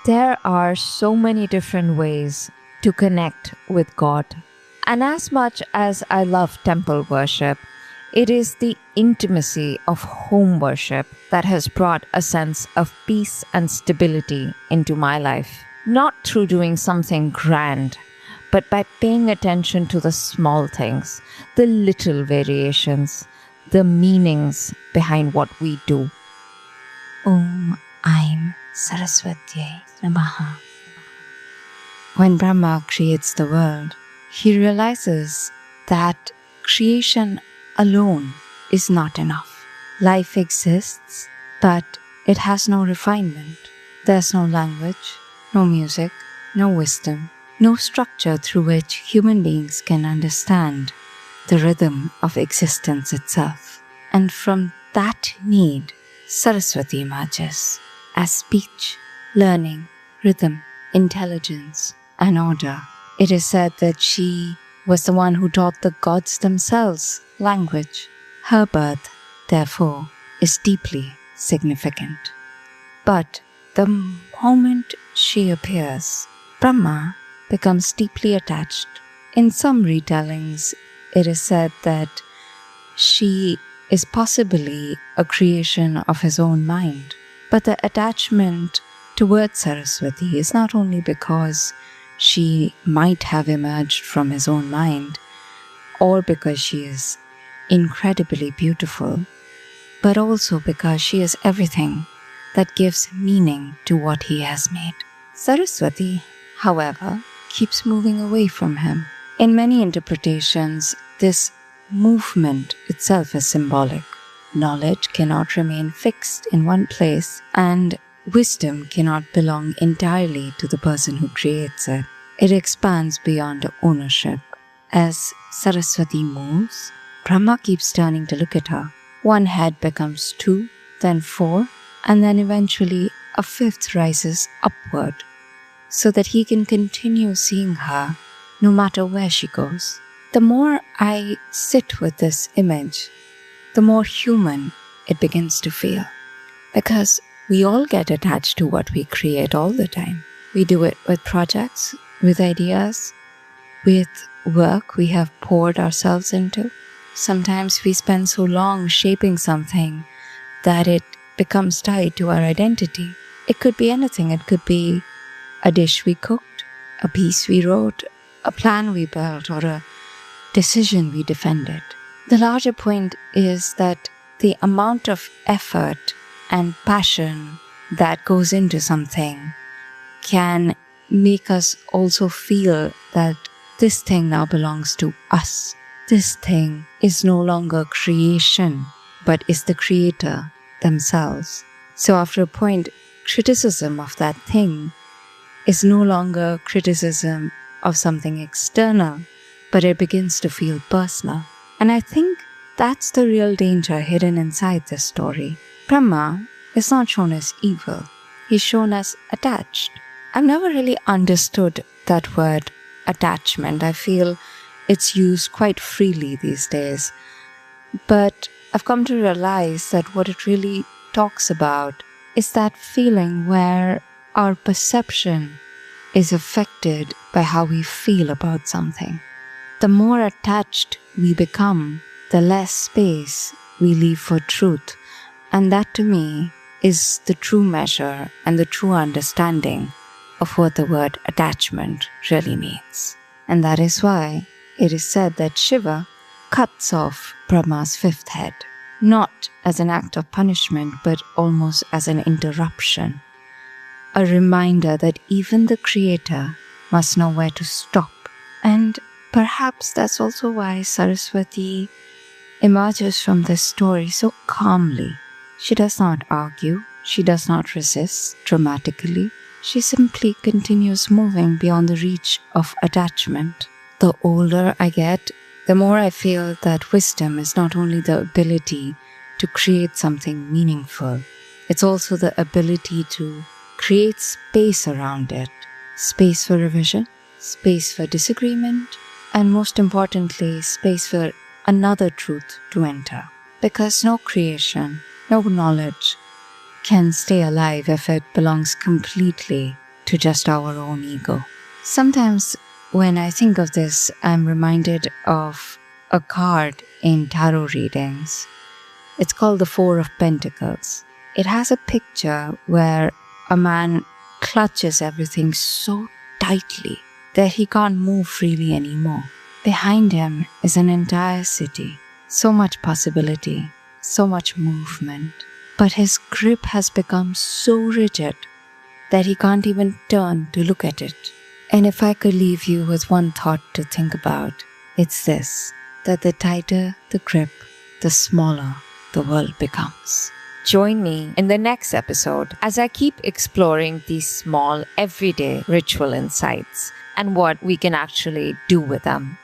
There are so many different ways to connect with God. And as much as I love temple worship, it is the intimacy of home worship that has brought a sense of peace and stability into my life. Not through doing something grand, but by paying attention to the small things, the little variations, the meanings behind what we do. Om Aim Saraswati Namaha. When Brahma creates the world, he realizes that creation alone is not enough. Life exists, but it has no refinement. There's no language, no music, no wisdom, no structure through which human beings can understand the rhythm of existence itself. And from that need, Saraswati emerges as speech, learning, rhythm, intelligence, and order. It is said that she was the one who taught the gods themselves language. Her birth, therefore, is deeply significant. But the moment she appears, Brahma becomes deeply attached. In some retellings, it is said that she is possibly a creation of his own mind. But the attachment towards Saraswati is not only because she might have emerged from his own mind, or because she is incredibly beautiful, but also because she is everything that gives meaning to what he has made. Saraswati, however, keeps moving away from him. In many interpretations, this movement itself is symbolic. Knowledge cannot remain fixed in one place, and wisdom cannot belong entirely to the person who creates it. It expands beyond ownership. As Saraswati moves, Brahma keeps turning to look at her. One head becomes two, then four, and then eventually a fifth rises upward, so that he can continue seeing her no matter where she goes. The more I sit with this image, the more human it begins to feel. Because we all get attached to what we create all the time. We do it with projects, with ideas, with work we have poured ourselves into. Sometimes we spend so long shaping something that it becomes tied to our identity. It could be anything. It could be a dish we cooked, a piece we wrote, a plan we built, or a decision we defended. The larger point is that the amount of effort and passion that goes into something can make us also feel that this thing now belongs to us. This thing is no longer creation, but is the creator themselves. So after a point, criticism of that thing is no longer criticism of something external, but it begins to feel personal. And I think that's the real danger hidden inside this story. Brahma is not shown as evil. He's shown as attached. I've never really understood that word attachment. I feel it's used quite freely these days. But I've come to realize that what it really talks about is that feeling where our perception is affected by how we feel about something. The more attached we become, the less space we leave for truth. And that to me is the true measure and the true understanding of what the word attachment really means. And that is why it is said that Shiva cuts off Brahma's fifth head, not as an act of punishment, but almost as an interruption. A reminder that even the creator must know where to stop. And perhaps that's also why Saraswati emerges from this story so calmly. She does not argue. She does not resist dramatically. She simply continues moving beyond the reach of attachment. The older I get, the more I feel that wisdom is not only the ability to create something meaningful, it's also the ability to create space around it. Space for revision, space for disagreement, and most importantly, space for another truth to enter. Because no creation, no knowledge can stay alive if it belongs completely to just our own ego. Sometimes when I think of this, I'm reminded of a card in tarot readings. It's called the Four of Pentacles. It has a picture where a man clutches everything so tightly that he can't move freely anymore. Behind him is an entire city, so much possibility, so much movement. But his grip has become so rigid that he can't even turn to look at it. And if I could leave you with one thought to think about, it's this, that the tighter the grip, the smaller the world becomes. Join me in the next episode as I keep exploring these small, everyday ritual insights and what we can actually do with them.